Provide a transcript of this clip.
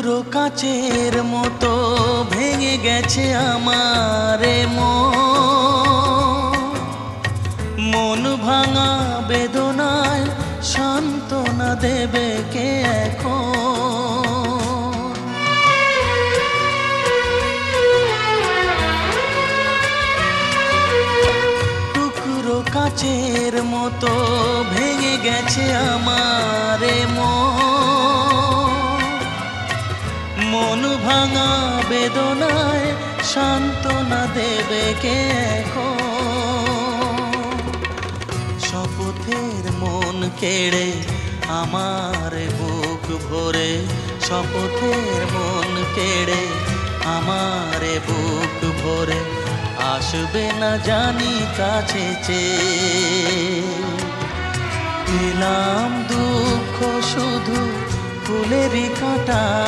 টুকরো কাচের মতো ভেঙে গেছে আমার মন ভাঙা বেদনায় সান্ত্বনা দেবে কে এখন? টুকরো কাচের মতো ভেঙে গেছে আমার মন ভাঙা বেদনায় সান্ত্বনা দেবে কে এখন? শপথের মন কেড়ে আমার বুক ভরে, শপথের মন কেড়ে আমার বুক ভরে আসবে না জানি কাছে পেলাম দুঃখ শুধু ফুলেরই কাঁটার